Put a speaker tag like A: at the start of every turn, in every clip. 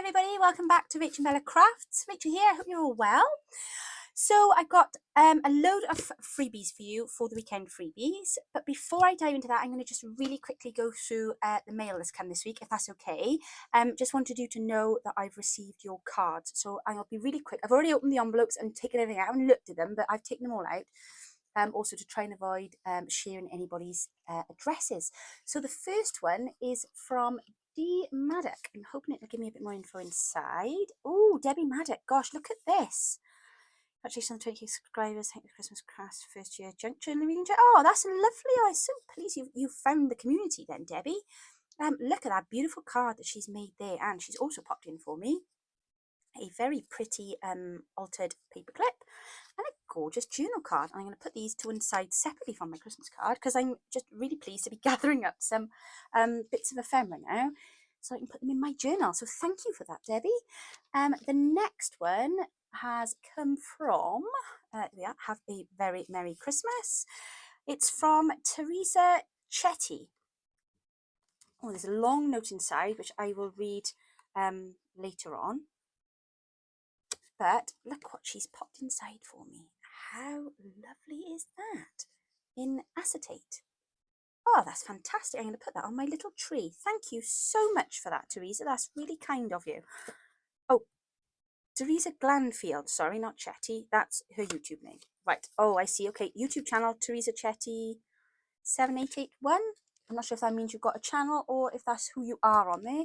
A: everybody, welcome back to Rachel and Bella Crafts. Rachel here, I hope you're all well. So I got a load of freebies for you for the weekend freebies, but before I dive into that, I'm going to just really quickly go through the mail that's come this week, if that's okay. Just wanted you to know that I've received your cards, so I'll be really quick. I've already opened the envelopes and taken everything out. I haven't looked at them, but I've taken them all out. Also to try and avoid sharing anybody's addresses. So the first one is from D. Maddock. I'm hoping it'll give me a bit more info inside. Oh, Debbie Maddock. Gosh, look at this. Congratulations on 20 subscribers. Thank you for Christmas Crafts first year junk journal reading. Oh, that's lovely. I'm so pleased you found the community then, Debbie. Look at that beautiful card that she's made there, and she's also popped in for me a very pretty altered paper clip and a gorgeous journal card. I'm going to put these to one side separately from my Christmas card because I'm just really pleased to be gathering up some bits of ephemera now so I can put them in my journal. So thank you for that, Debbie. The next one has come from, have a very Merry Christmas. It's from Teresa Chetty. Oh, there's a long note inside which I will read later on. But look what she's popped inside for me. How lovely is that? In acetate. Oh, that's fantastic. I'm going to put that on my little tree. Thank you so much for that, Teresa. That's really kind of you. Oh, Teresa Glanfield. Sorry, not Chetty. That's her YouTube name. Right. Oh, I see. Okay, YouTube channel, Teresa Chetty 7881. I'm not sure if that means you've got a channel or if that's who you are on there.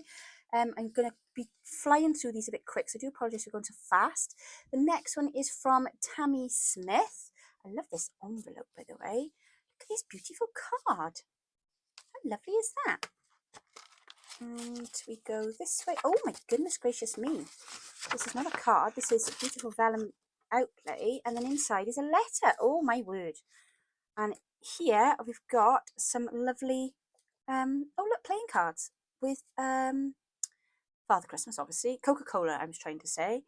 A: I'm going to be flying through these a bit quick, so I do apologise for going so fast. The next one is from Tammy Smith. I love this envelope, by the way. Look at this beautiful card. How lovely is that? And we go this way. Oh my goodness gracious me. This is not a card. This is a beautiful vellum outlay, and then inside is a letter. Oh my word. And here we've got some lovely, oh look, playing cards with Father Christmas, obviously. Coca-Cola, I was trying to say.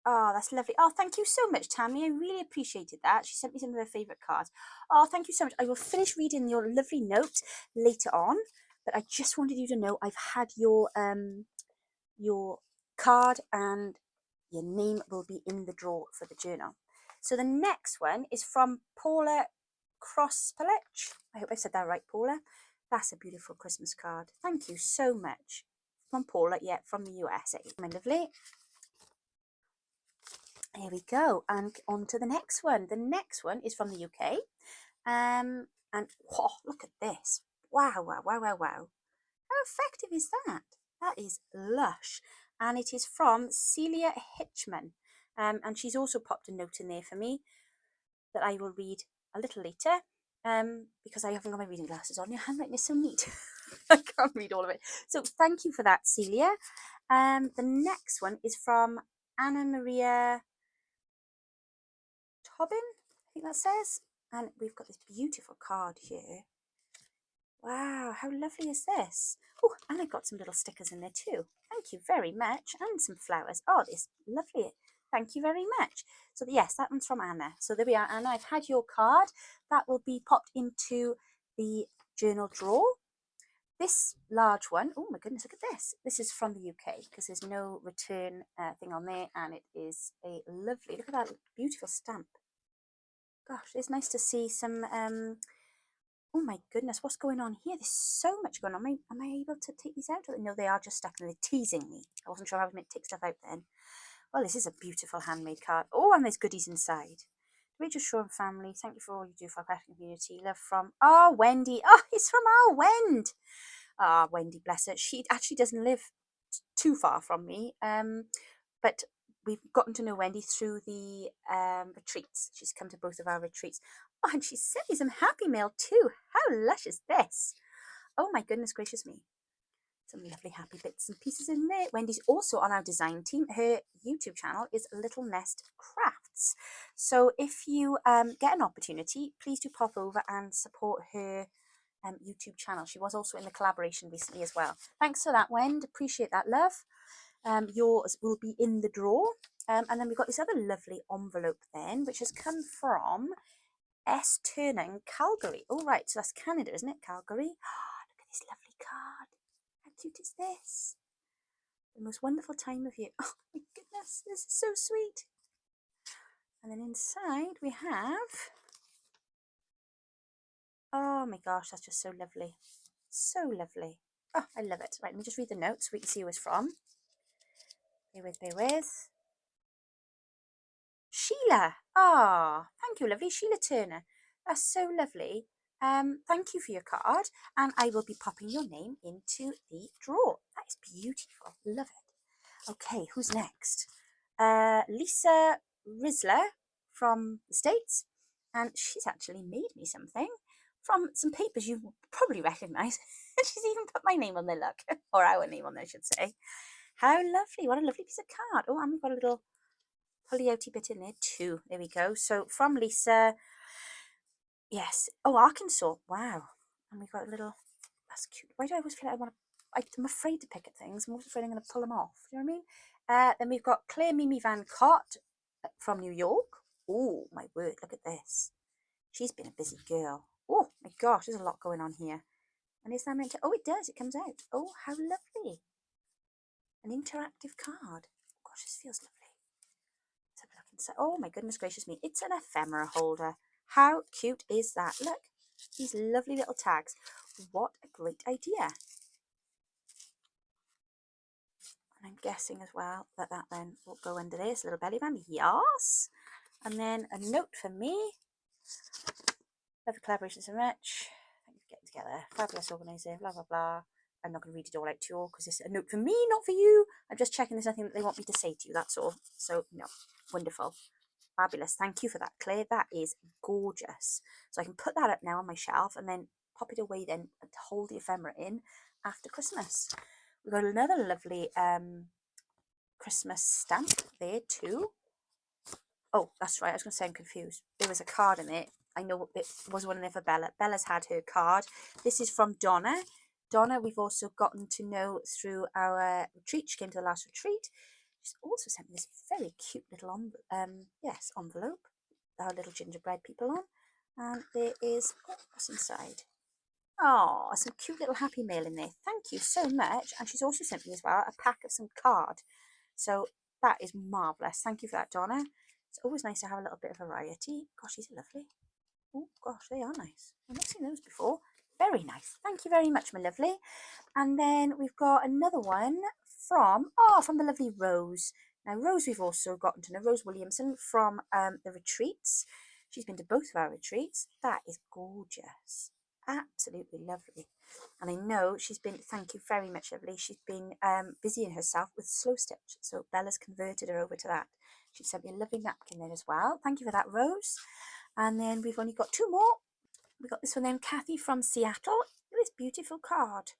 A: Oh, that's lovely. Oh, thank you so much, Tammy. I really appreciated that. She sent me some of her favourite cards. Oh, thank you so much. I will finish reading your lovely note later on, but I just wanted you to know I've had your card and your name will be in the drawer for the journal. So the next one is from Paula Cross. I hope I said that right, Paula. That's a beautiful Christmas card. Thank you so much. From Paula, yeah, from the USA. My lovely. Here we go, and on to the next one. The next one is from the UK. And oh, look at this. Wow, wow, wow, wow, wow. How effective is that? That is Lush. And it is from Celia Hitchman. And she's also popped a note in there for me that I will read a little later because I haven't got my reading glasses on. Your handwriting is so neat. I can't read all of it. So thank you for that, Celia. The next one is from Anna Maria Tobin, I think that says. And we've got this beautiful card here. Wow, how lovely is this? Oh, and I got some little stickers in there too. Thank you very much. And some flowers. Oh, this lovely. Thank you very much. So yes, that one's from Anna. So there we are, Anna. I've had your card. That will be popped into the journal drawer. This large one, oh my goodness, look at this. This is from the UK because there's no return thing on there, and it is a lovely, look at that beautiful stamp. Gosh, it's nice to see some oh my goodness, what's going on here? There's so much going on. Am I able to take these out? No, they are just stuck and they're teasing me. I wasn't sure I was meant to take stuff out then. Well, this is a beautiful handmade card. Oh, and there's goodies inside. Rachel Shaw and family, thank you for all you do for our crafting community. Love from, oh, Wendy. Oh, it's from our Wend. Ah, Wendy, bless her. She actually doesn't live too far from me. But we've gotten to know Wendy through the retreats. She's come to both of our retreats. Oh, and she sent me some happy mail too. How lush is this? Oh my goodness gracious me. Some lovely happy bits and pieces in there. Wendy's also on our design team. Her YouTube channel is Little Nest Crafts. So if you get an opportunity, please do pop over and support her YouTube channel. She was also in the collaboration recently as well. Thanks for that, Wend. Appreciate that, love. Yours will be in the drawer. And then we've got this other lovely envelope then, which has come from S. Turner in Calgary. Oh, right, so that's Canada, isn't it? Calgary. Oh, look at this lovely card. How cute is this? The most wonderful time of year. Oh, my goodness, this is so sweet. And then inside we have... Oh, my gosh, that's just so lovely. So lovely. Oh, I love it. Right, let me just read the notes so we can see who it's from. Bear with, bear with. Sheila. Ah, thank you, lovely. Sheila Turner. That's so lovely. Thank you for your card, and I will be popping your name into the drawer. That is beautiful. Love it. Okay, who's next? Lisa Risler from the States, and she's actually made me something from some papers you probably recognise. She's even put my name on there, look, or our name on there, I should say. How lovely. What a lovely piece of card. Oh, and we've got a little polyoty bit in there too. There we go. So from Lisa, yes. Oh, Arkansas. Wow. And we've got a little, that's cute. Why do I always feel like I'm afraid to pick at things. I'm always afraid I'm going to pull them off. Do you know what I mean? Then we've got Clea Mimi Van Cott from New York. Oh, my word. Look at this. She's been a busy girl. Oh, my gosh. There's a lot going on here. And is that meant to... Oh, it does. It comes out. Oh, how lovely. An interactive card. Oh, gosh, this feels lovely. Let's have a look inside. Oh, my goodness gracious me. It's an ephemera holder. How cute is that? Look, these lovely little tags. What a great idea. And I'm guessing as well that that then will go under this little belly band. Yes. And then a note for me. Love the collaboration so much. Thank you for getting together. Fabulous organizer. Blah, blah, blah. I'm not going to read it all out to you all because it's a note for me, not for you. I'm just checking there's nothing that they want me to say to you. That's all. So, no. Wonderful. Fabulous. Thank you for that, Clea. That is gorgeous. So I can put that up now on my shelf and then pop it away then to hold the ephemera in after Christmas. We've got another lovely Christmas stamp there too. Oh, that's right. I was going to say I'm confused. There was a card in it. I know it was one in there for Bella. Bella's had her card. This is from Donna. Donna, we've also gotten to know through our retreat. She came to the last retreat. She's also sent me this very cute little envelope. Our little gingerbread people on. And there is, what's inside? Oh, some cute little Happy Mail in there. Thank you so much. And she's also sent me as well a pack of some card. So that is marvellous. Thank you for that, Donna. It's always nice to have a little bit of variety. Gosh, these are lovely. Oh, gosh, they are nice. I've not seen those before. Very nice. Thank you very much, my lovely. And then we've got another one from the lovely Rose. Now, Rose, we've also gotten to know Rose Williamson from the retreats. She's been to both of our retreats. That is gorgeous. Absolutely lovely. And I know she's been, thank you very much, lovely. She's been busying herself with slow stitch. So Bella's converted her over to that. She sent me a lovely napkin there as well. Thank you for that, Rose. And then we've only got two more. We got this one then, Kathy from Seattle. Look at this beautiful card.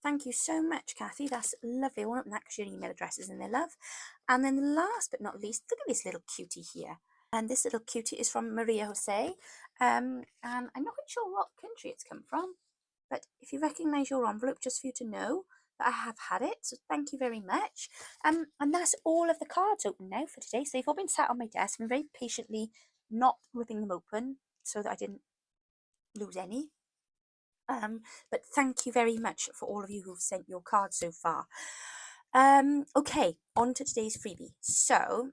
A: Thank you so much, Kathy. That's lovely. I won't open that because your email address is in there, love. And then last but not least, look at this little cutie here. And this little cutie is from Maria Jose. And I'm not quite sure what country it's come from. But if you recognise your envelope, just for you to know that I have had it. So thank you very much. And that's all of the cards open now for today. So they've all been sat on my desk. I'm very patiently not ripping them open so that I didn't lose any. But thank you very much for all of you who've sent your cards so far. Okay, on to today's freebie. So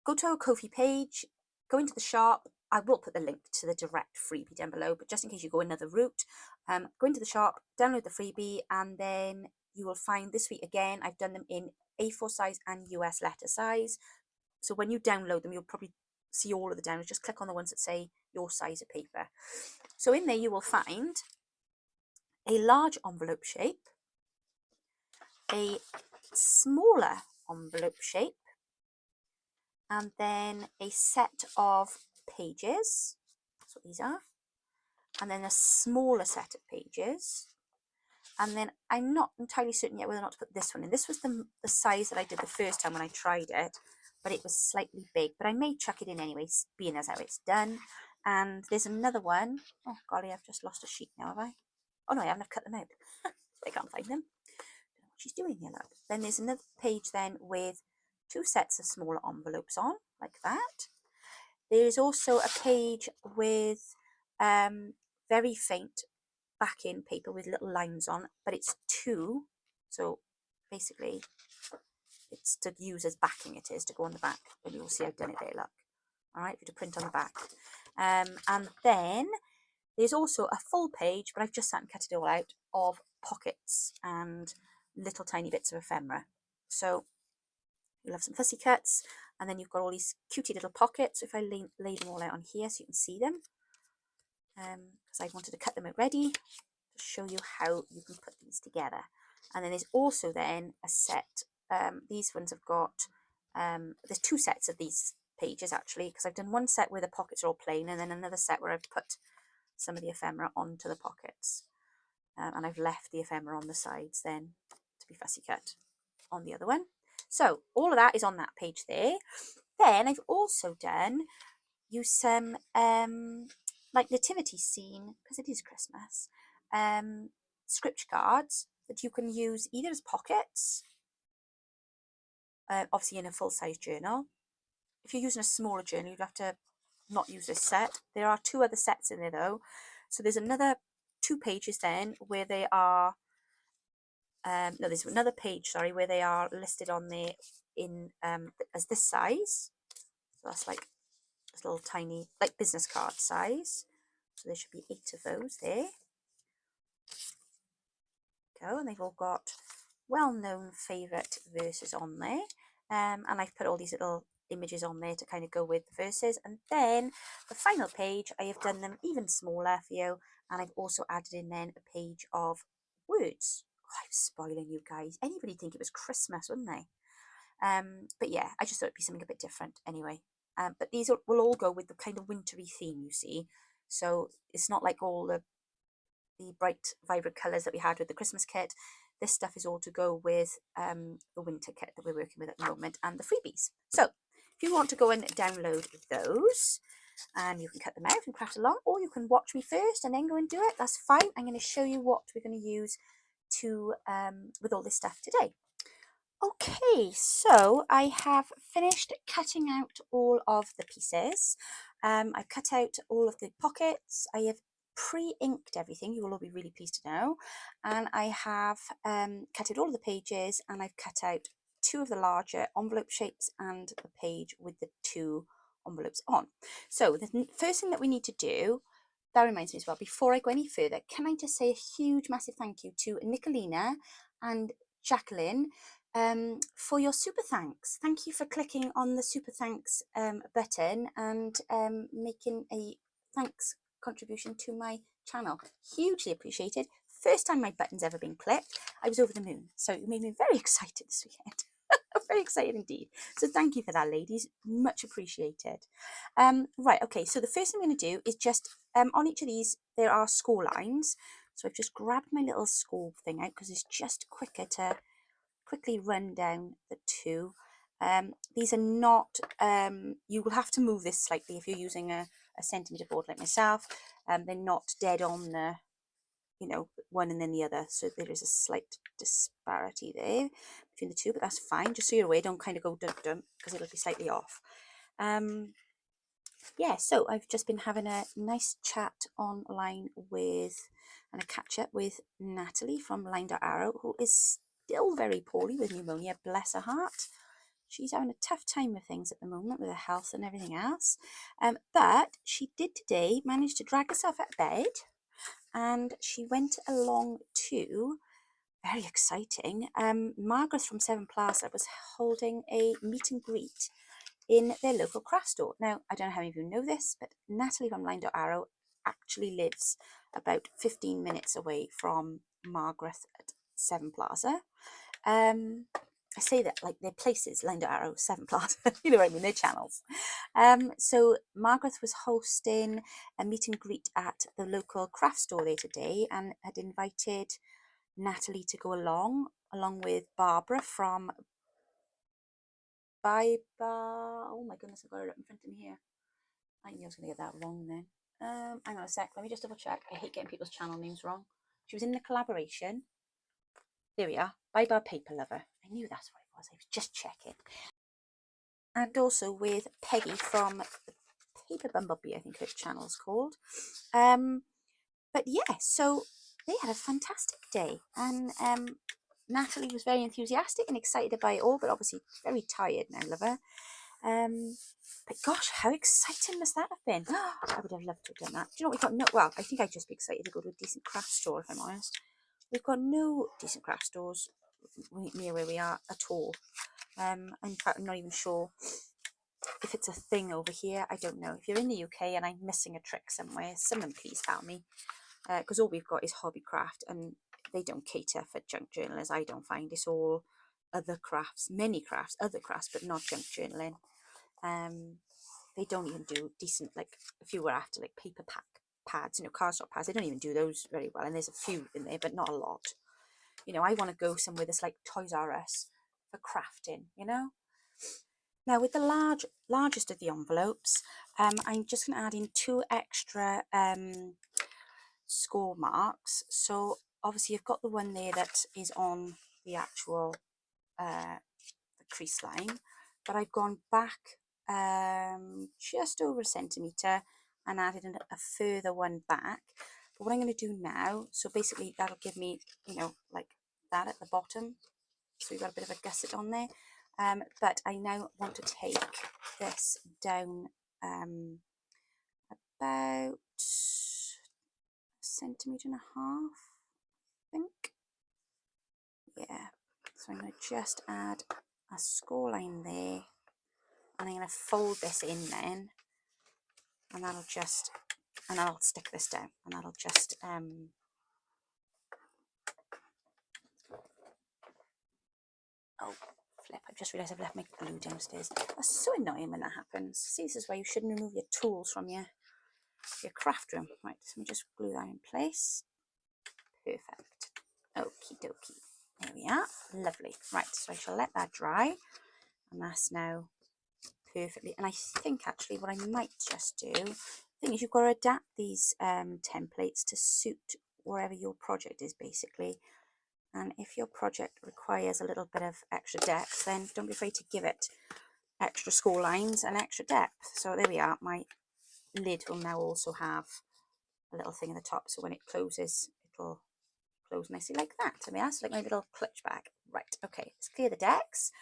A: go to our Ko-fi page, go into the shop. I will put the link to the direct freebie down below, but just in case you go another route, go into the shop, download the freebie, and then you will find this week again, I've done them in A4 size and US letter size. So when you download them, you'll probably see all of the downloads. Just click on the ones that say your size of paper. So in there you will find a large envelope shape, a smaller envelope shape, and then a set of pages. That's what these are. And then a smaller set of pages. And then I'm not entirely certain yet whether or not to put this one in. This was the size that I did the first time when I tried it, but it was slightly big. But I may chuck it in anyway, being as how it's done. And there's another one. Oh, golly, I've just lost a sheet now, have I? Oh, no, I haven't. I've cut them out. I can't find them. Don't know what she's doing here, look. Then there's another page then with two sets of smaller envelopes on, like that. There is also a page with very faint backing paper with little lines on, but it's 2. So basically it's to use as backing, it is to go on the back. And you'll see I've done it there, look. All right, for to print on the back. And then there's also a full page, but I've just sat and cut it all out, of pockets and little tiny bits of ephemera. So you'll have some fussy cuts, and then you've got all these cutie little pockets. If I lay them all out on here so you can see them, because I wanted to cut them out ready to show you how you can put these together. And then there's also then a set, these ones have got, there's 2 sets of these pages actually, because I've done one set where the pockets are all plain, and then another set where I've put some of the ephemera onto the pockets. And I've left the ephemera on the sides then to be fussy cut on the other one. So all of that is on that page there. Then I've also done some like nativity scene, because it is Christmas, script cards that you can use either as pockets, obviously in a full-size journal. If you're using a smaller journal, you'd have to not use this set. There are 2 other sets in there though. So there's another 2 pages then where they are, no, there's another page, sorry, where they are listed on there in as this size. So that's like this little tiny, like business card size. So there should be 8 of those there. Go, and they've all got well-known favourite verses on there. And I've put all these little images on there to kind of go with the verses. And then the final page, I have done them even smaller for you, and I've also added in then a page of words. Oh, I'm spoiling you guys. Anybody think it was Christmas, wouldn't they? But yeah, I just thought it'd be something a bit different anyway. But these will all go with the kind of wintry theme, you see. So it's not like all the bright, vibrant colours that we had with the Christmas kit. This stuff is all to go with the winter kit that we're working with at the moment, and the freebies. So if you want to go and download those, and you can cut them out and craft along, or you can watch me first and then go and do it, that's fine. I'm going to show you what we're going to use to with all this stuff today. Okay, so I have finished cutting out all of the pieces. I've cut out all of the pockets. I have pre-inked everything, you will all be really pleased to know. And I have cut out all of the pages, and I've cut out 2 of the larger envelope shapes and the page with the 2 envelopes on. So the first thing that we need to do, that reminds me as well, before I go any further, can I just say a huge massive thank you to Nicolina and Jacqueline for your super thanks. Thank you for clicking on the super thanks button and making a thanks contribution to my channel. Hugely appreciated. First time my button's ever been clicked. I was over the moon, so it made me very excited this weekend. Very excited indeed. So thank you for that, ladies. Much appreciated. Right, okay, so the first thing I'm going to do is just on each of these there are score lines. So I've just grabbed my little score thing out because it's just quicker to quickly run down the 2. These are not, you will have to move this slightly if you're using a centimetre board like myself. They're not dead on the, you know, one and then the other, so there is a slight disparity there between the 2, but that's fine. Just so you're aware, don't kind of go dum dum because it'll be slightly off. Yeah, so I've just been having a nice chat online with, and a catch up with Natalie from Line Arrow, who is still very poorly with pneumonia, bless her heart. She's having a tough time with things at the moment with her health and everything else. But she did today manage to drag herself out of bed, and she went along to, very exciting, Margaret from Seven Plaza was holding a meet and greet in their local craft store. Now, I don't know how many of you know this, but Natalie from Line Arrow actually lives about 15 minutes away from Margaret at Seven Plaza. I say that like their places, Line Arrow, Seven Plaza, you know what I mean, their channels. So Margaret was hosting a meet and greet at the local craft store there today, and had invited Natalie to go along with Barbara from oh my goodness, I've got it up in front of me here. I knew I was going to get that wrong then. Hang on a sec, let me just double check. I hate getting people's channel names wrong. She was in the collaboration. There we are, Bye Bar Paper Lover. I knew that's what it was, I was just checking. And also with Peggy from Paper Bumblebee, I think her channel's called. But yeah, so they had a fantastic day, and Natalie was very enthusiastic and excited by it all, but obviously very tired now, lover. But gosh, how exciting must that have been? I would have loved to have done that. Do you know what we've got? No, well, I think I'd just be excited to go to a decent craft store, if I'm honest. We've got no decent craft stores near where we are at all. In fact, I'm not even sure if it's a thing over here. I don't know. If you're in the UK and I'm missing a trick somewhere, someone please tell me. Because all we've got is Hobbycraft, and they don't cater for junk journalers. I don't find it's all other crafts, many crafts, other crafts, but not junk journaling. They don't even do decent, like if you were after like paper pads, you know, cardstock pads, they don't even do those very well. And there's a few in there, but not a lot. You know, I want to go somewhere that's like Toys R Us for crafting, you know. Now with the largest of the envelopes, I'm just going to add in 2 extra score marks. So obviously you've got the one there that is on the actual the crease line, but I've gone back just over a centimetre and added a further one back. But what I'm going to do now, so basically that'll give me, you know, like that at the bottom, so you've got a bit of a gusset on there. But I now want to take this down about centimetre and a half, I think. Yeah, so I'm going to just add a score line there, and I'm going to fold this in then, and that'll just, and I'll stick this down, and that'll just oh flip, I just realised I've left my glue downstairs. That's so annoying when that happens. See, this is why you shouldn't remove your tools from your craft room. Right, so let me just glue that in place. Perfect. Okie dokie. There we are. Lovely. Right, so I shall let that dry, and that's now perfectly. And I think actually what I might just do, the thing is, you've got to adapt these templates to suit wherever your project is basically. And if your project requires a little bit of extra depth, then don't be afraid to give it extra score lines and extra depth. So there we are. My lid will now also have a little thing in the top, so when it closes, it'll close nicely like that. I mean, that's like my little clutch bag. Right, okay, let's clear the decks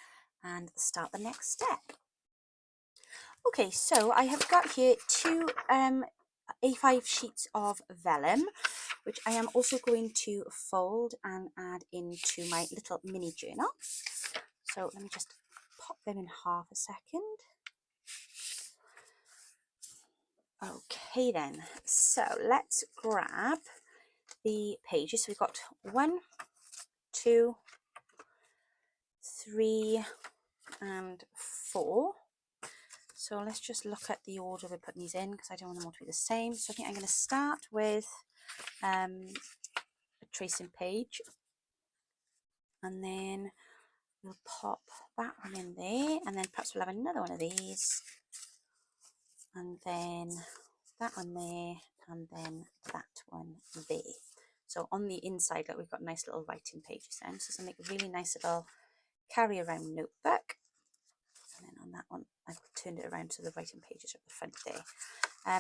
A: and start the next step. Okay, so I have got here 2 A5 sheets of vellum, which I am also going to fold and add into my little mini journal. So let me just pop them in half a second. Okay then, so let's grab the pages. So we've got 1, 2, 3 and 4. So let's just look at the order we're putting these in, because I don't want them all to be the same. So I think I'm going to start with a tracing page, and then we'll pop that one in there, and then perhaps we'll have another one of these, and then that one there, and then that one there. So on the inside, like, we've got nice little writing pages then, so something really nice little carry around notebook. And then on that one, I've turned it around so the writing pages are at the front there.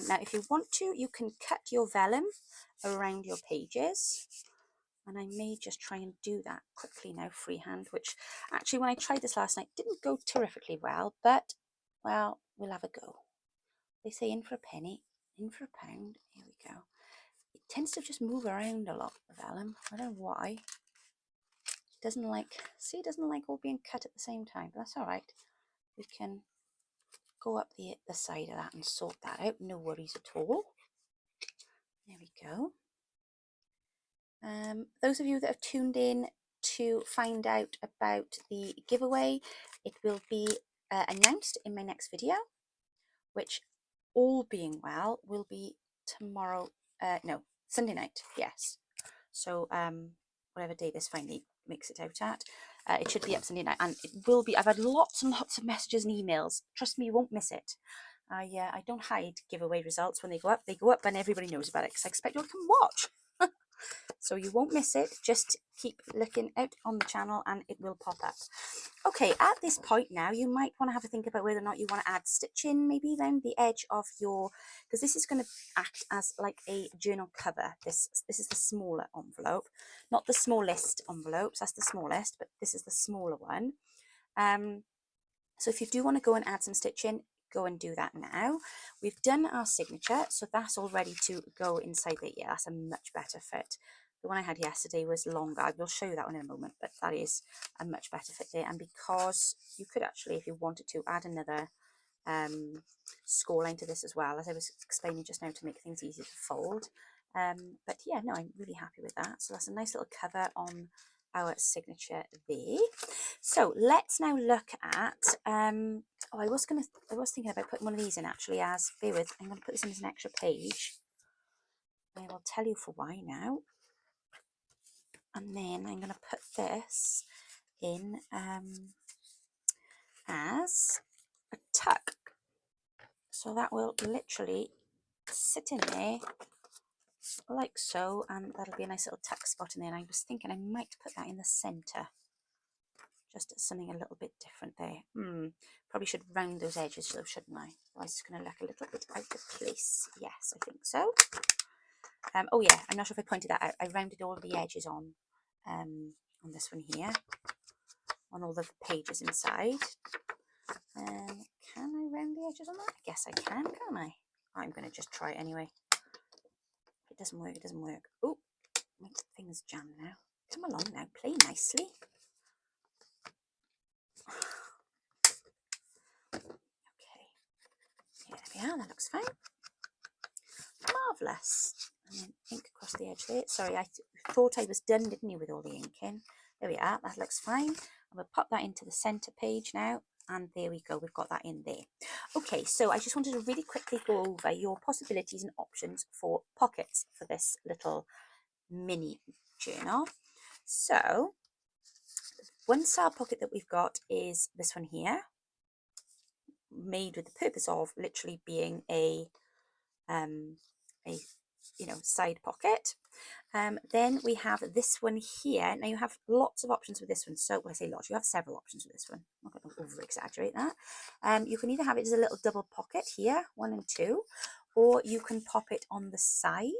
A: Now, if you want to, you can cut your vellum around your pages. And I may just try and do that quickly now, freehand, which actually when I tried this last night didn't go terrifically well, but, well, we'll have a go. They say in for a penny, in for a pound. Here we go. It tends to just move around a lot, the vellum. I don't know why. It doesn't like, see, it doesn't like all being cut at the same time, but that's all right. We can go up the side of that and sort that out. No worries at all. There we go. Those of you that have tuned in to find out about the giveaway, it will be announced in my next video, which, all being well, will be tomorrow, no, Sunday night, yes. So whatever day this finally makes it out at, it should be up Sunday night, and it will be. I've had lots and lots of messages and emails. Trust me, you won't miss it. I don't hide giveaway results. When they go up, and everybody knows about it, because I expect you all to come watch. So you won't miss it. Just keep looking out on the channel and it will pop up. Okay, at this point now, you might want to have a think about whether or not you want to add stitching maybe around the edge of your, because this is going to act as like a journal cover. This is the smaller envelope, not the smallest envelopes, that's the smallest, but this is the smaller one. So if you do want to go and add some stitching, go and do that now. We've done our signature, so that's all ready to go inside there. Yeah, that's a much better fit. The one I had yesterday was longer. I will show you that one in a moment, but that is a much better fit there. And because you could actually, if you wanted to, add another score line to this as well, as I was explaining just now, to make things easier to fold. But yeah, no, I'm really happy with that. So that's a nice little cover on our signature there. So let's now look at oh, I was thinking about putting one of these in actually, as bear with, I'm going to put this in as an extra page. I will tell you for why now. And then I'm going to put this in as a tuck, so that will literally sit in there like so, and that'll be a nice little tuck spot in there. And I was thinking I might put that in the center, just something a little bit different there. Probably should round those edges though, shouldn't I? Otherwise it's going to look a little bit out of place. Yes, I think so. Oh yeah, I'm not sure if I pointed that out. I rounded all the edges on this one here, on all the pages inside. Can I round the edges on that? I guess I can, can't I? I'm going to just try it anyway. If it doesn't work, it doesn't work. Oh, my thing's jammed now. Come along now, play nicely. Okay, yeah, there we are, that looks fine. Marvellous. And then ink across the edge there. Sorry, I thought I was done, didn't you, with all the ink in? There we are, that looks fine. I'm going to pop that into the centre page now. And there we go, we've got that in there. Okay, so I just wanted to really quickly go over your possibilities and options for pockets for this little mini journal. So, one style pocket that we've got is this one here, made with the purpose of literally being a side pocket. Then we have this one here. Now you have lots of options with this one. So when I say lots, you have several options with this one. I'm not going to over exaggerate that. You can either have it as a little double pocket here, 1 and 2, or you can pop it on the side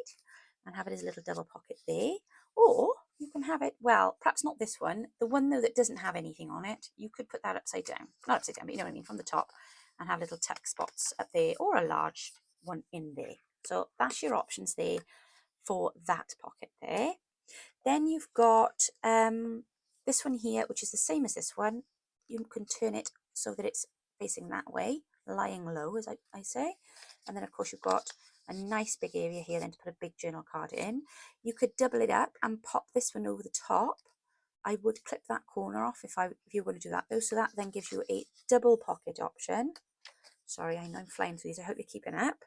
A: and have it as a little double pocket there, or you can have it, well, perhaps not this one, the one though that doesn't have anything on it, you could put that upside down, not upside down, but you know what I mean, from the top, and have little tuck spots up there, or a large one in there. So that's your options there for that pocket there. Then you've got this one here, which is the same as this one. You can turn it so that it's facing that way, lying low, as I say. And then of course you've got a nice big area here then to put a big journal card in. You could double it up and pop this one over the top. I would clip that corner off if you want to do that though. So that then gives you a double pocket option. Sorry, I know I'm flying through these. I hope you're keeping up.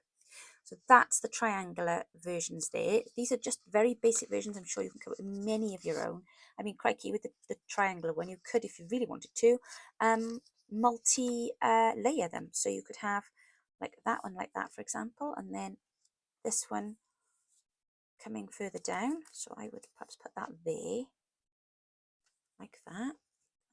A: So that's the triangular versions there. These are just very basic versions. I'm sure you can come up with many of your own. I mean, crikey, with the triangular one, you could, if you really wanted to, multi-layer them. So you could have like that one like that, for example, and then this one coming further down. So I would perhaps put that there, like that,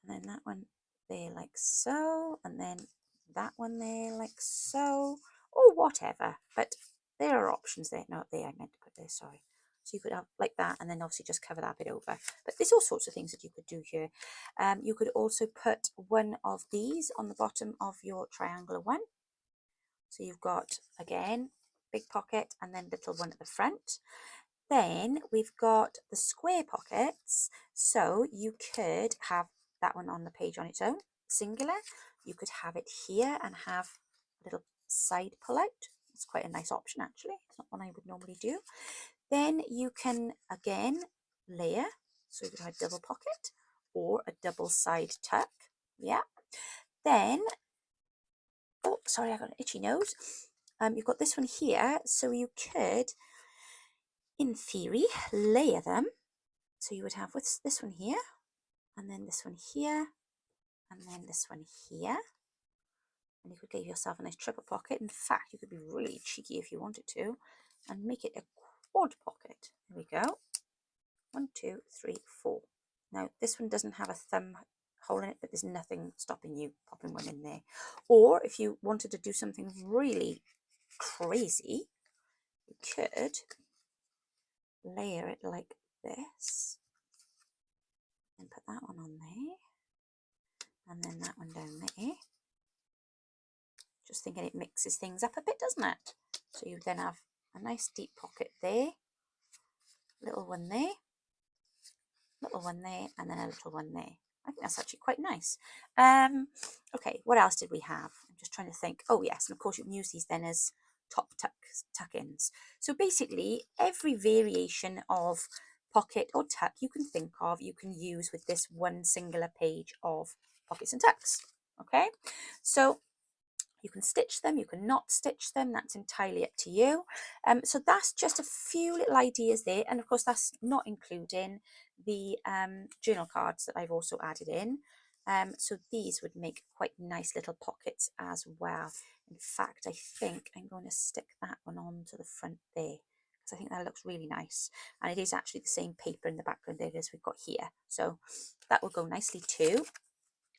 A: and then that one there like so, and then that one there like so, or whatever. But there are options there. No, there, I meant to put there, sorry. So you could have like that, and then obviously just cover that bit over. But there's all sorts of things that you could do here. You could also put one of these on the bottom of your triangular one. So you've got, again, big pocket and then little one at the front. Then we've got the square pockets. So you could have that one on the page on its own, singular. You could have it here and have a little side pull out. It's quite a nice option actually. It's not one I would normally do. Then you can again layer. So you could have a double pocket or a double side tuck. Yeah. Then, oh, sorry, I got an itchy nose. You've got this one here. So you could, in theory, layer them. So you would have this one here, and then this one here, and then this one here. And you could give yourself a nice triple pocket. In fact, you could be really cheeky if you wanted to and make it a quad pocket. There we go. 1, 2, 3, 4. Now this one doesn't have a thumb hole in it, but there's nothing stopping you popping one in there. Or if you wanted to do something really crazy, you could layer it like this and put that one on there, and then that one down there. Just thinking it mixes things up a bit, doesn't it? So you then have a nice deep pocket there, little one there, little one there, and then a little one there. I think that's actually quite nice. Okay, what else did we have? I'm just trying to think. Oh yes, and of course you can use these then as top tuck-ins. So basically every variation of pocket or tuck you can think of, you can use with this one singular page of pockets and tucks. Okay, so you can stitch them, you can not stitch them, that's entirely up to you. So that's just a few little ideas there, and of course that's not including the journal cards that I've also added in. So these would make quite nice little pockets as well. In fact, I think I'm going to stick that one on to the front there, because I think that looks really nice, and it is actually the same paper in the background there as we've got here, so that will go nicely too.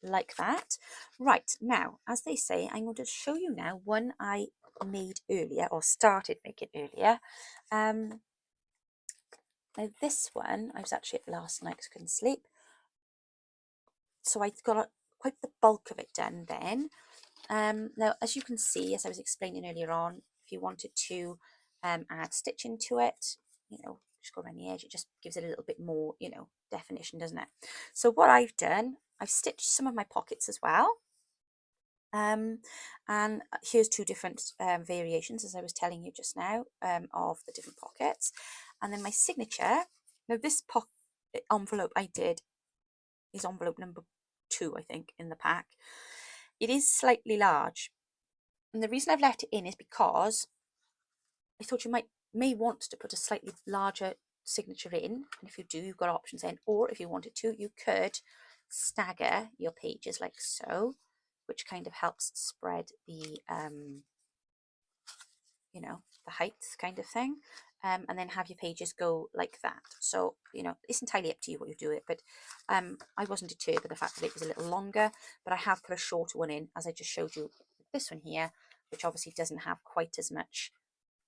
A: Like that. Right, now as they say, I'm going to show you now one I made earlier, or started making earlier. Now this one I was actually up last night because I couldn't sleep, so I got quite the bulk of it done then. Now as you can see, as I was explaining earlier on, if you wanted to add stitching to it, you know, just go around the edge, it just gives it a little bit more, you know, definition, doesn't it? So what I've done, I've stitched some of my pockets as well. And here's two different variations, as I was telling you just now, of the different pockets. And then my signature. Now this envelope I did is envelope number 2, I think, in the pack. It is slightly large, and the reason I've let it in is because I thought you may want to put a slightly larger signature in, and if you do, you've got options then. Or if you wanted to, you could stagger your pages like so, which kind of helps spread the you know, the height kind of thing, and then have your pages go like that. So, you know, it's entirely up to you what you do it, but I wasn't deterred by the fact that it was a little longer, but I have put a shorter one in, as I just showed you, this one here, which obviously doesn't have quite as much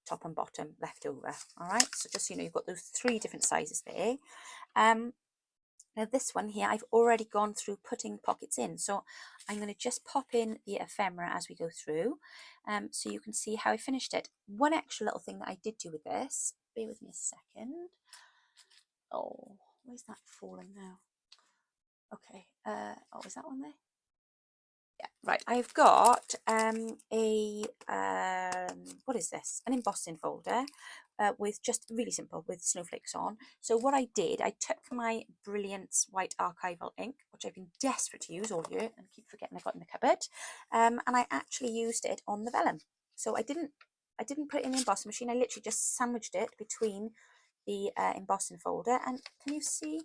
A: top and bottom left over. All right, so just so you know, you've got those 3 different sizes there. Now this one here, I've already gone through putting pockets in, so I'm going to just pop in the ephemera as we go through, so you can see how I finished it. One extra little thing that I did do with this, bear with me a second. Oh, where's that falling now? Okay, oh, is that one there? Yeah, right, I've got what is this? An embossing folder with just really simple with snowflakes on. So what I did, I took my Brilliance white archival ink, which I've been desperate to use all year and keep forgetting I've got in the cupboard, and I actually used it on the vellum. So I didn't put it in the embossing machine. I literally just sandwiched it between the embossing folder, and can you see?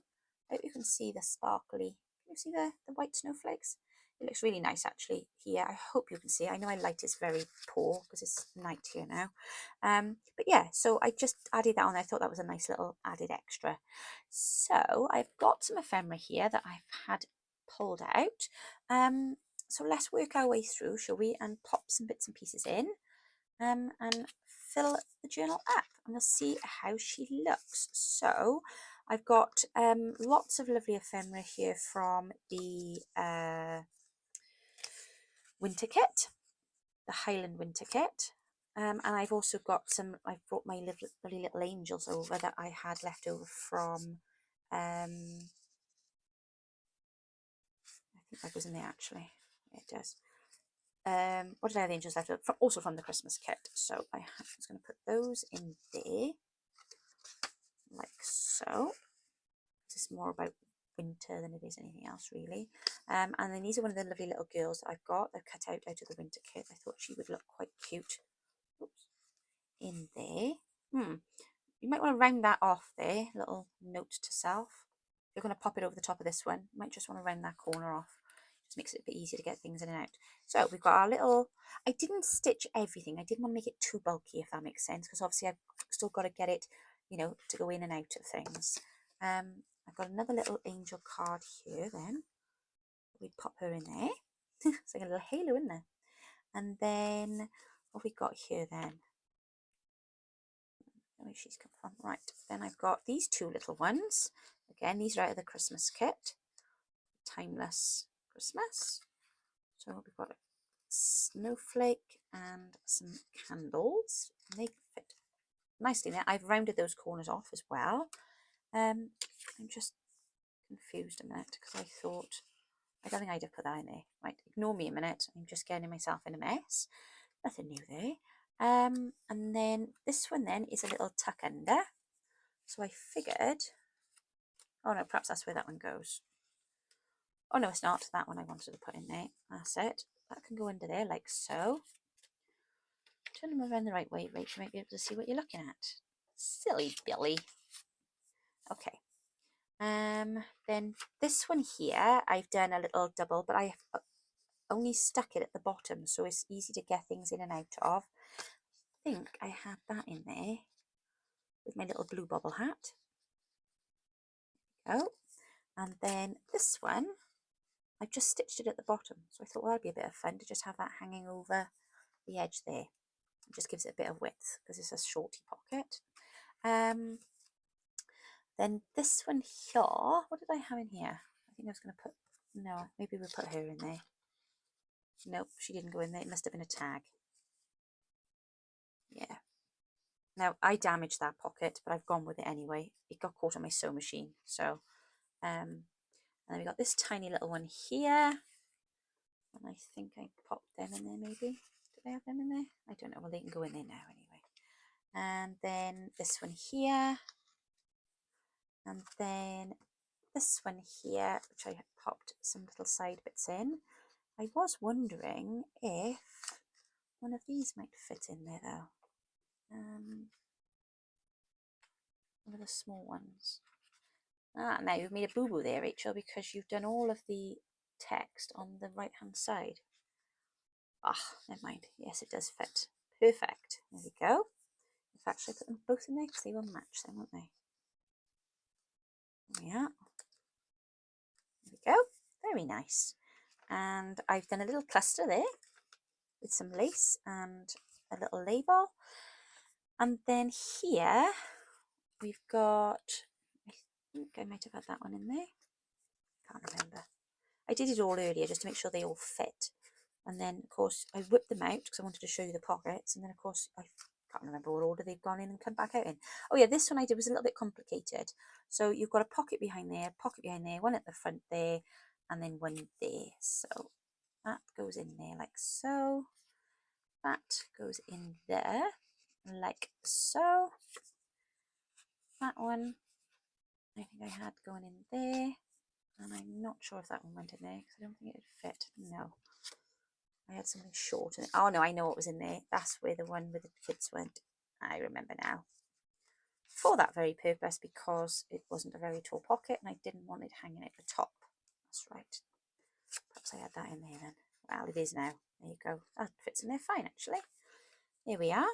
A: I hope you can see the sparkly. Can you see the white snowflakes? It looks really nice actually here. I hope you can see. I know my light is very poor because it's night here now. But yeah, so I just added that on. I thought that was a nice little added extra. So I've got some ephemera here that I've had pulled out. So let's work our way through, shall we, and pop some bits and pieces in, and fill the journal up, and we'll see how she looks. So I've got lots of lovely ephemera here from the winter kit, the Highland winter kit, and I've also got some, I've brought my lovely little angels over that I had left over from I think that goes in there actually. It does. What did I have angels left over? Also from the Christmas kit, so I'm just going to put those in there like so. This is more about winter than it is anything else really. And then these are one of the lovely little girls that I've got. They're cut out of the winter kit. I thought she would look quite cute. Oops. In there. You might want to round that off there. Little note to self. You're going to pop it over the top of this one. You might just want to round that corner off. Just makes it a bit easier to get things in and out. So we've got our little, I didn't stitch everything. I didn't want to make it too bulky, if that makes sense, because obviously I've still got to get it, you know, to go in and out of things. I've got another little angel card here then. We'd pop her in there. It's like a little halo in there. And then what we got here then? Where she's come from. Right, then I've got these two little ones. Again, these are out of the Christmas kit. Timeless Christmas. So we've got a snowflake and some candles. They fit nicely there. I've rounded those corners off as well. I'm just confused a minute because I thought, I don't think I'd have put that in there. Right, ignore me a minute. I'm just getting myself in a mess. Nothing new there. And then this one then is a little tuck under. So I figured, oh no, perhaps that's where that one goes. Oh no, it's not. That one I wanted to put in there. That's it. That can go under there like so. Turn them around the right way, Rach. You might be able to see what you're looking at. Silly Billy. Okay. Then this one here, I've done a little double, but I've only stuck it at the bottom, so it's easy to get things in and out of. I think I had that in there with my little blue bobble hat. There we go. And then this one, I've just stitched it at the bottom, so I thought, well, that'd be a bit of fun to just have that hanging over the edge there. It just gives it a bit of width because it's a shorty pocket. Then this one here, what did I have in here? I think I was going to put, no, maybe we'll put her in there. Nope, she didn't go in there. It must have been a tag. Yeah. Now, I damaged that pocket, but I've gone with it anyway. It got caught on my sewing machine. So, and then we got this tiny little one here. And I think I popped them in there maybe. Did I have them in there? I don't know. Well, they can go in there now anyway. And then this one here. And then this one here, which I had popped some little side bits in. I was wondering if one of these might fit in there though. One of the small ones. Ah, now you've made a boo-boo there, Rachel, because you've done all of the text on the right-hand side. Ah, never mind. Yes, it does fit. Perfect. There we go. In fact, should I put them both in there? Because they will match them, won't they? There we are. There we go. Very nice. And I've done a little cluster there with some lace and a little label. And then here we've got, I think I might have had that one in there. Can't remember. I did it all earlier just to make sure they all fit. And then, of course, I whipped them out because I wanted to show you the pockets. And then, of course, I can't remember what order they've gone in and come back out in. Oh, yeah, this one I did was a little bit complicated. So you've got a pocket behind there, one at the front there, and then one there. So that goes in there like so. That goes in there like so. That one, I think I had going in there. And I'm not sure if that one went in there because I don't think it would fit. No. I had something short. Oh no, I know what was in there. That's where the one with the kids went. I remember now. For that very purpose, because it wasn't a very tall pocket and I didn't want it hanging at the top. That's right. Perhaps I had that in there then. Well, it is now. There you go. That fits in there fine, actually. Here we are.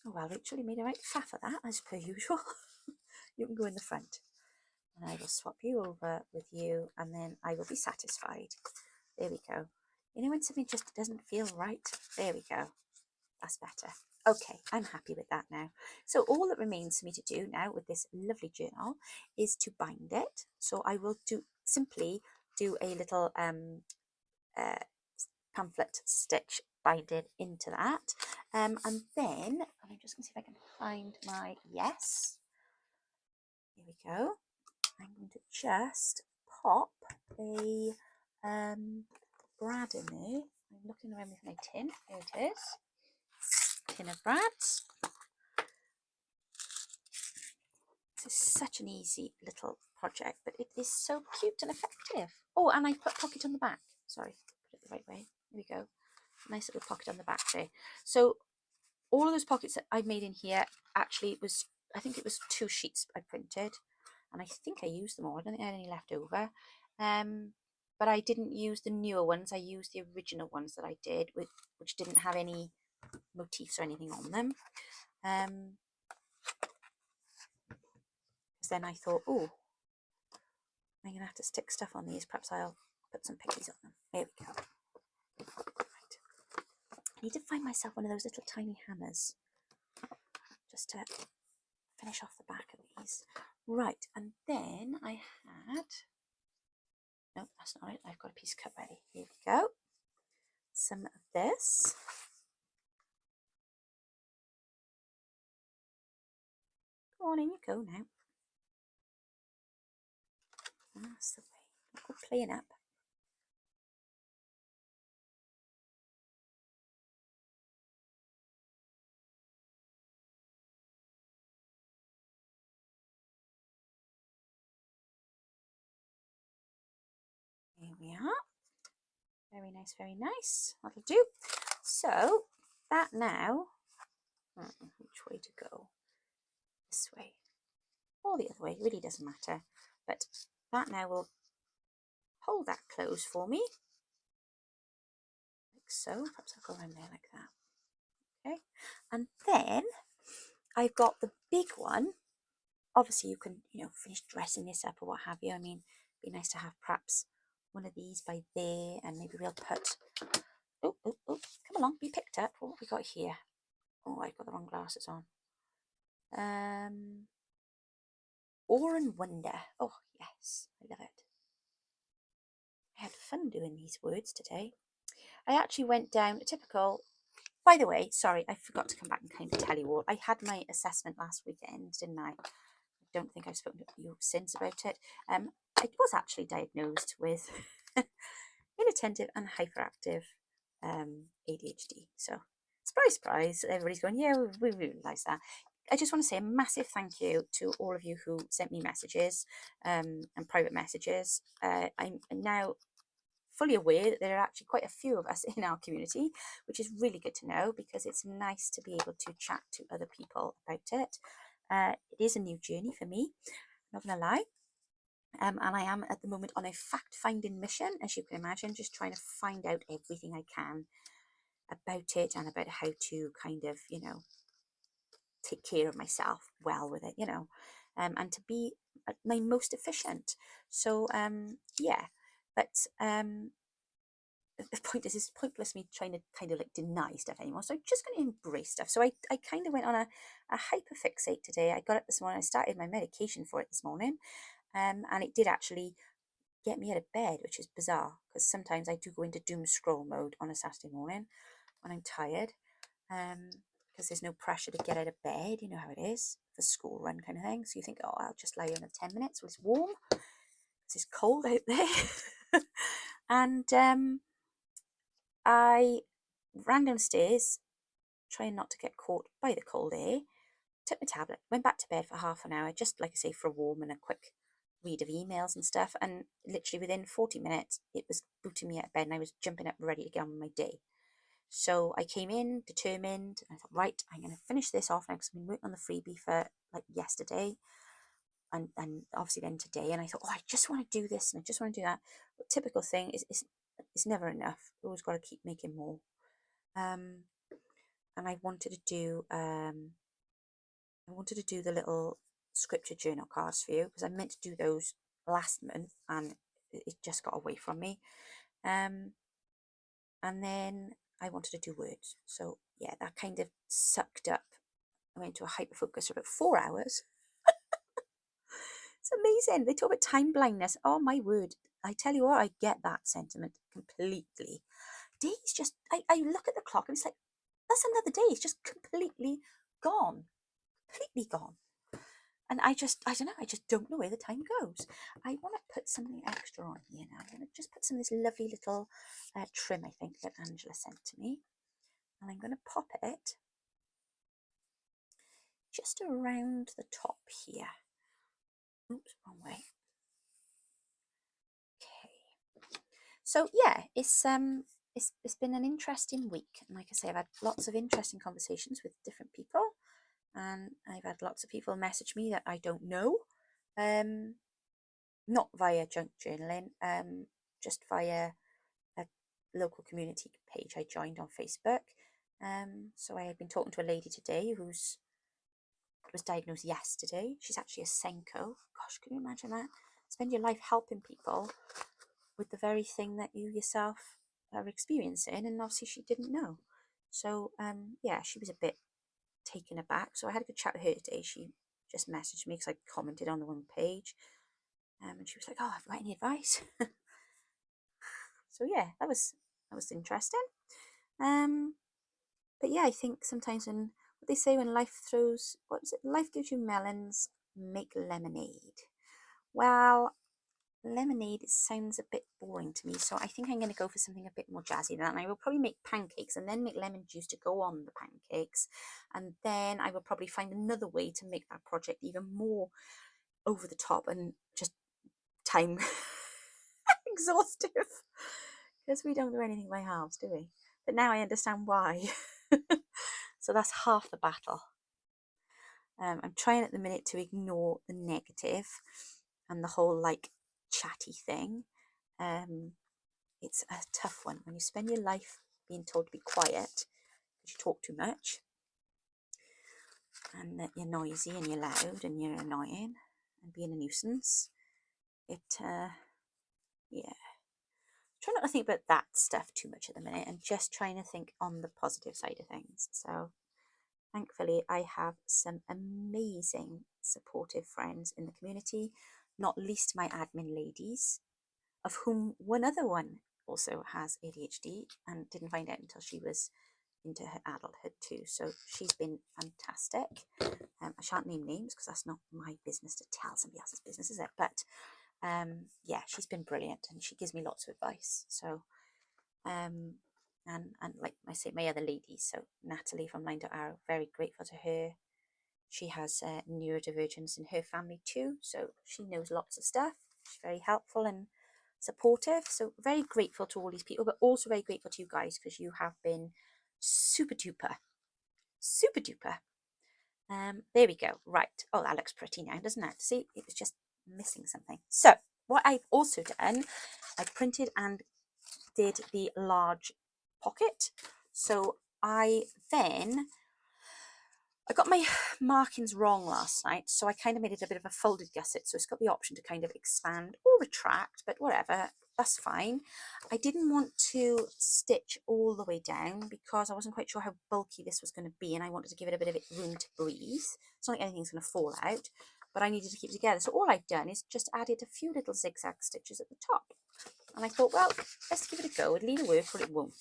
A: Oh, well, Rachel, you made a right faff of that, as per usual. You can go in the front. And I will swap you over with you, and then I will be satisfied. There we go. You know when something just doesn't feel right? There we go. That's better. Okay, I'm happy with that now. So all that remains for me to do now with this lovely journal is to bind it. So I will simply do a little pamphlet stitch binding into that. And then, I'm just going to see if I can find my yes. Here we go. I'm going to just pop a brad in there. I'm looking around with my tin. There it is. Tin of brads. This is such an easy little project, but it is so cute and effective. Oh, and I put a pocket on the back. Sorry, put it the right way. There we go. Nice little pocket on the back there. So all of those pockets that I've made in here actually was, I think it was 2 sheets I printed. And I think I used them all. I don't think I had any left over. But I didn't use the newer ones. I used the original ones that I did, which didn't have any motifs or anything on them. Because then I thought, oh, I'm going to have to stick stuff on these. Perhaps I'll put some pickies on them. There we go. Right. I need to find myself one of those little tiny hammers just to finish off the back of these. Right, and then I had... No, that's not it. I've got a piece cut ready. Here we go. Some of this. Go on, in you go now. That's the way. Go playing up. Here we are. Very nice, very nice. That'll do. So that now, which way to go? This way or the other way, really doesn't matter. But that now will hold that closed for me, like so. Perhaps I'll go around there like that. Okay, and then I've got the big one. Obviously, you can, finish dressing this up or what have you. I mean, it'd be nice to have perhaps one of these by there, and maybe we'll put. Oh, come along, be picked up. What have we got here? Oh, I've got the wrong glasses on. Awe and Wonder. Oh, yes, I love it. I had fun doing these words today. I actually went down a typical... By the way, sorry, I forgot to come back and kind of tell you all. I had my assessment last weekend, didn't I? I don't think I've spoken to you since about it. I was actually diagnosed with inattentive and hyperactive ADHD. So, surprise, surprise, everybody's going, yeah, we realise that. I just want to say a massive thank you to all of you who sent me messages and private messages. I'm now fully aware that there are actually quite a few of us in our community, which is really good to know because it's nice to be able to chat to other people about it. It is a new journey for me, I'm not going to lie. And I am at the moment on a fact-finding mission, as you can imagine, just trying to find out everything I can about it and about how to kind of, take care of myself well with it, and to be at my most efficient. So, yeah, but the point is, it's pointless me trying to kind of like deny stuff anymore. So I'm just going to embrace stuff. So I kind of went on a hyperfixate today. I got up this morning, I started my medication for it this morning. And it did actually get me out of bed, which is bizarre because sometimes I do go into doom scroll mode on a Saturday morning when I'm tired, because there's no pressure to get out of bed. You know how it is, the school run kind of thing. So you think, oh, I'll just lie here in 10 minutes when it's warm because it's cold out there. And I ran downstairs trying not to get caught by the cold air, took my tablet, went back to bed for half an hour, just like I say, for a warm and a quick read of emails and stuff, and literally within 40 minutes it was booting me out of bed and I was jumping up ready to get on with my day. So I came in determined, and I thought, right, I'm going to finish this off now because I've been working on the freebie for like yesterday and obviously then today, and I thought, oh, I just want to do this and I just want to do that. But typical thing is it's never enough. You've always got to keep making more. And I wanted to do the little scripture journal cards for you because I meant to do those last month and it just got away from me. And then I wanted to do words. So yeah, that kind of sucked up. I went to a hyper focus for about 4 hours. It's amazing. They talk about time blindness. Oh my word. I tell you what, I get that sentiment completely. Days just, I look at the clock and it's like, that's another day. It's just completely gone. Completely gone. And I don't know, I just don't know where the time goes. I want to put something extra on here now. I'm going to just put some of this lovely little trim, I think, that Angela sent to me. And I'm going to pop it just around the top here. Oops, wrong way. Okay. So yeah, it's been an interesting week. And like I say, I've had lots of interesting conversations with different people. And I've had lots of people message me that I don't know, not via junk journaling, just via a local community page I joined on Facebook. So I had been talking to a lady today who's was diagnosed yesterday. She's actually a Senko. Gosh, can you imagine that? Spend your life helping people with the very thing that you yourself are experiencing, and obviously she didn't know. So yeah, she was a bit taken aback. So I had a good chat with her today. She just messaged me because I commented on the one page, and she was like, "Oh, have you got any advice?" So yeah, that was interesting. But yeah, I think sometimes when what they say when life throws, what is it? Life gives you melons, make lemonade. Well, lemonade sounds a bit boring to me, so I think I'm going to go for something a bit more jazzy than that. And I will probably make pancakes and then make lemon juice to go on the pancakes, and then I will probably find another way to make that project even more over the top and just time exhaustive, because we don't do anything by halves, do we? But now I understand why. So that's half the battle. I'm trying at the minute to ignore the negative and the whole like chatty thing. It's a tough one when you spend your life being told to be quiet because you talk too much, and that you're noisy and you're loud and you're annoying and being a nuisance. Yeah. Try not to think about that stuff too much at the minute and just trying to think on the positive side of things. So thankfully, I have some amazing supportive friends in the community, not least my admin ladies, of whom one other one also has ADHD and didn't find out until she was into her adulthood too. So she's been fantastic. I shan't name names because that's not my business to tell somebody else's business, is it? But yeah, she's been brilliant and she gives me lots of advice. So and like I say, my other ladies, so Natalie from Line.Arrow, very grateful to her. She has neurodivergence in her family too, so she knows lots of stuff. She's very helpful and supportive, so very grateful to all these people, but also very grateful to you guys because you have been super duper. There we go. Right. Oh, that looks pretty now, doesn't it? See, it was just missing something. So what I've also done, I printed and did the large pocket. So I got my markings wrong last night, so I kind of made it a bit of a folded gusset, so it's got the option to kind of expand or retract, but whatever, that's fine. I didn't want to stitch all the way down because I wasn't quite sure how bulky this was going to be, and I wanted to give it a bit of room to breathe. It's not like anything's going to fall out, but I needed to keep it together. So all I've done is just added a few little zigzag stitches at the top. And I thought, well, let's give it a go. It'll either work or it won't.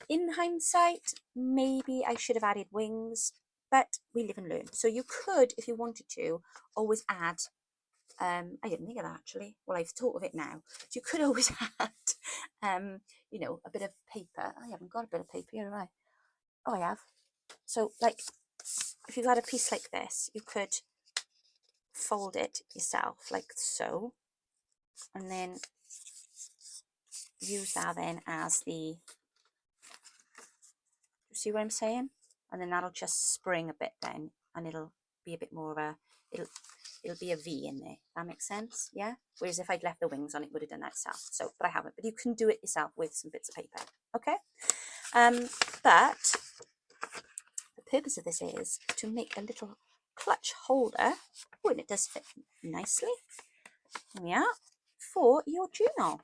A: In hindsight, maybe I should have added wings, but we live and learn. So you could, if you wanted to, always add, I didn't think of that actually. Well, I've thought of it now. So you could always add, you know, a bit of paper. I haven't got a bit of paper here, have I? Oh, I have. So like, if you had a piece like this, you could fold it yourself like so, and then use that then as the, see what I'm saying? And then that'll just spring a bit then, and it'll be a bit more of a, it'll be a V in there. That makes sense, yeah? Whereas if I'd left the wings on, it would have done that itself. So, but I haven't. But you can do it yourself with some bits of paper, okay? But the purpose of this is to make a little clutch holder. Oh, and it does fit nicely. Here we are, for your journal.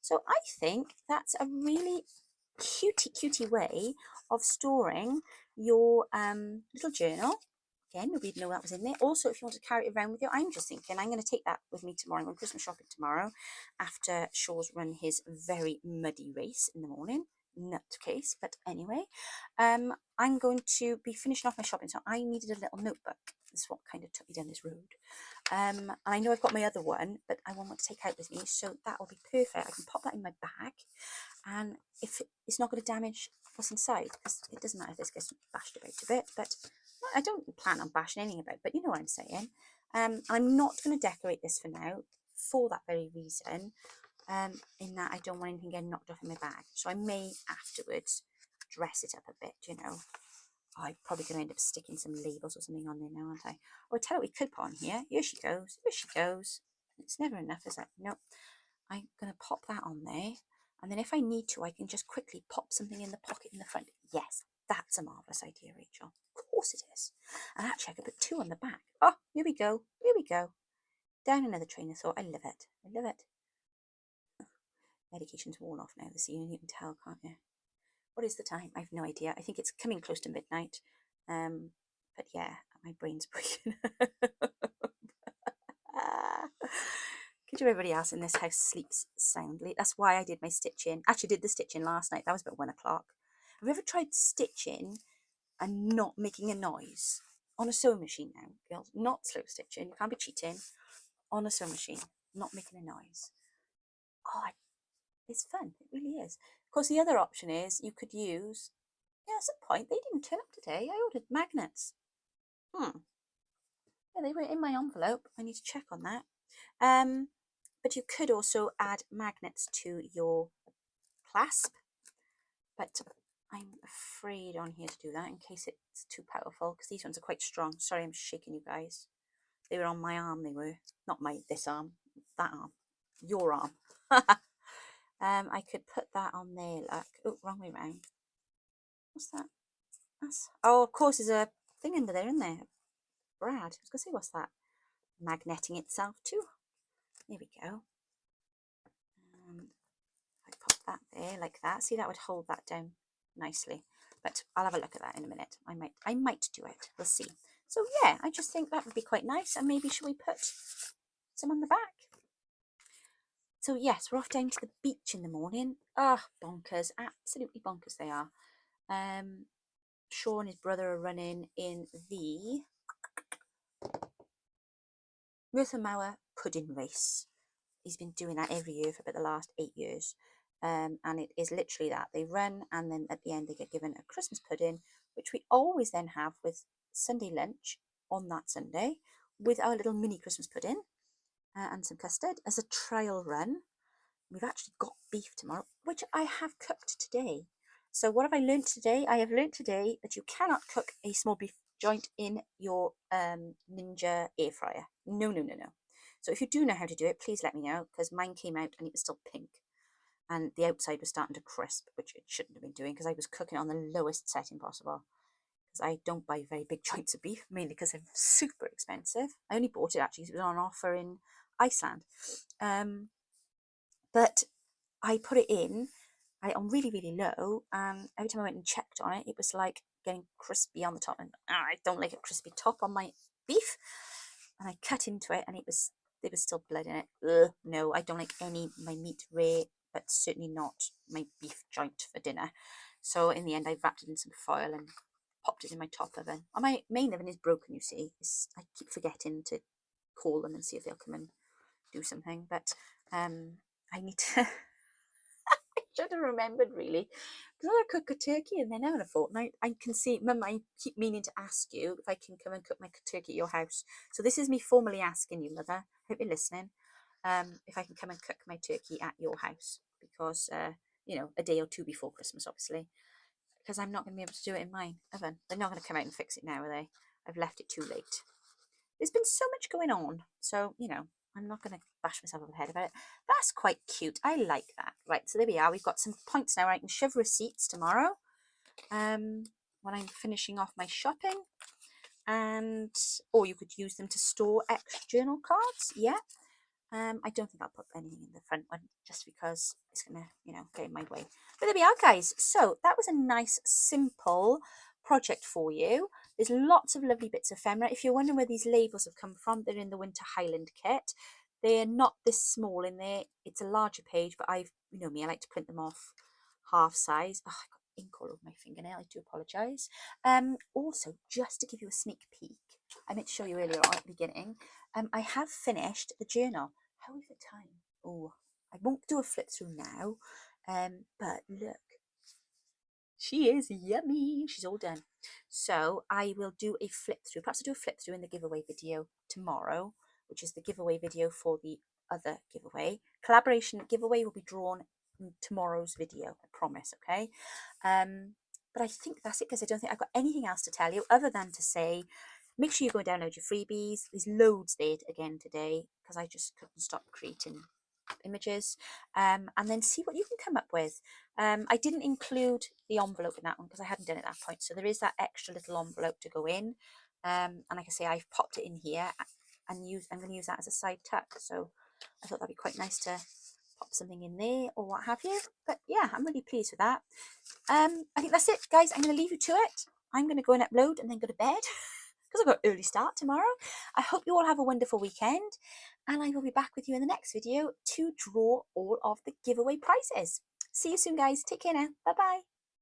A: So I think that's a really cutie way of storing your little journal. Again, nobody'd know that was in there. Also, if you want to carry it around with you, I'm just thinking I'm going to take that with me tomorrow. I'm going Christmas shopping tomorrow after Shaw's run his very muddy race in the morning. Nutcase, but anyway, I'm going to be finishing off my shopping, so I needed a little notebook. This is what kind of took me down this road. And I know I've got my other one, but I want to take out with me, so that will be perfect. I can pop that in my bag, and if it's not going to damage what's inside, because it doesn't matter if this gets bashed about a bit, but I don't plan on bashing anything about, but you know what I'm saying. I'm not going to decorate this for now, for that very reason, in that I don't want anything getting knocked off in my bag. So I may afterwards dress it up a bit, you know. Oh, I'm probably going to end up sticking some labels or something on there now, aren't I? Oh, I tell you what we could put on here. Here she goes. Here she goes. It's never enough, is it? Nope. I'm going to pop that on there. And then if I need to, I can just quickly pop something in the pocket in the front. Yes, That's a marvellous idea, Rachel. Of course it is. And actually, I could put 2 on the back. Oh, here we go. Here we go. Down another train of thought. I love it. I love it. Medication's worn off now, this evening. You can tell, can't you? What is the time? I have no idea. I think it's coming close to midnight. But yeah, my brain's breaking. Could you, everybody else in this house sleeps soundly? That's why I did my stitching. Actually, did the stitching last night. That was about 1 o'clock. Have you ever tried stitching and not making a noise? On a sewing machine now, girls. Not slow stitching. You can't be cheating. On a sewing machine. Not making a noise. Oh, it's fun. It really is. Of course, the other option is you could use... Yeah, that's a point. They didn't turn up today. I ordered magnets. Yeah, they were in my envelope. I need to check on that. But you could also add magnets to your clasp. But I'm afraid on here to do that in case it's too powerful, because these ones are quite strong. Sorry, I'm shaking you guys. They were on my arm, they were. Not this arm, that arm. Your arm. I could put that on there, look. Oh, wrong way round. What's that? Oh, of course, there's a thing under there, isn't there? Brad. I was going to say, what's that? Magneting itself too. There we go. I pop that there like that. See, that would hold that down nicely. But I'll have a look at that in a minute. I might do it. We'll see. So yeah, I just think that would be quite nice. And maybe should we put some on the back? So yes, we're off down to the beach in the morning. Ah, bonkers. Absolutely bonkers they are. Sean and his brother are running in the Merthyr Mawr pudding race. He's been doing that every year for about the last 8 years. And it is literally that. They run and then at the end they get given a Christmas pudding, which we always then have with Sunday lunch on that Sunday with our little mini Christmas pudding and some custard as a trial run. We've actually got beef tomorrow, which I have cooked today. So what have I learnt today? I have learnt today that you cannot cook a small beef joint in your Ninja air fryer. No, no, no, no. So if you do know how to do it, please let me know, because mine came out and it was still pink. And the outside was starting to crisp, which it shouldn't have been doing, because I was cooking on the lowest setting possible. Because I don't buy very big joints of beef, mainly because they're super expensive. I only bought it actually because it was on offer in Iceland. But I put it in, on really, really low, and every time I went and checked on it, it was like getting crispy on the top, and I don't like a crispy top on my beef. And I cut into it, and there was still blood in it. Ugh, no, I don't like my meat rare, but certainly not my beef joint for dinner. So in the end, I wrapped it in some foil and popped it in my top oven. And my main oven is broken, you see. I keep forgetting to call them and see if they'll come and do something. But I need to... I should have remembered, really. Because I cook a turkey and then now in a fortnight, I can see... Mum, I keep meaning to ask you if I can come and cook my turkey at your house. So this is me formally asking you, Mother. Hope you're listening. If I can come and cook my turkey at your house. Because, you know, a day or two before Christmas, obviously. Because I'm not going to be able to do it in my oven. They're not going to come out and fix it now, are they? I've left it too late. There's been so much going on. So, you know, I'm not going to bash myself on the head about it. That's quite cute. I like that. Right, so there we are. We've got some points now where I can shove receipts tomorrow. When I'm finishing off my shopping. And, or you could use them to store extra journal cards. Yeah. I don't think I'll put anything in the front one just because it's going to, you know, get in my way. But there we are, guys. So that was a nice, simple project for you. There's lots of lovely bits of ephemera. If you're wondering where these labels have come from, they're in the Winter Highland kit. They're not this small in there. It's a larger page, but you know me, I like to print them off half size. Oh, I got ink all over my fingernail. I do apologise. Also, just to give you a sneak peek, I meant to show you earlier on at the beginning. I have finished the journal. How is the time? Oh, I won't do a flip through now. But look, she is yummy. She's all done. So I will do a flip through. Perhaps I'll do a flip through in the giveaway video tomorrow, which is the giveaway video for the other giveaway. Collaboration giveaway will be drawn in tomorrow's video, I promise, okay? But I think that's it, because I don't think I've got anything else to tell you other than to say, make sure you go and download your freebies. There's loads there again today because I just couldn't stop creating images, and then see what you can come up with. I didn't include the envelope in that one because I hadn't done it at that point, so there is that extra little envelope to go in, and like I say, I've popped it in here and I'm going to use that as a side tuck, so I thought that'd be quite nice to pop something in there or what have you. But yeah, I'm really pleased with that. I think that's it, guys. I'm going to leave you to it. I'm going to go and upload and then go to bed because I've got an early start tomorrow. I hope you all have a wonderful weekend, and I will be back with you in the next video to draw all of the giveaway prizes. See you soon, guys. Take care now. Bye bye.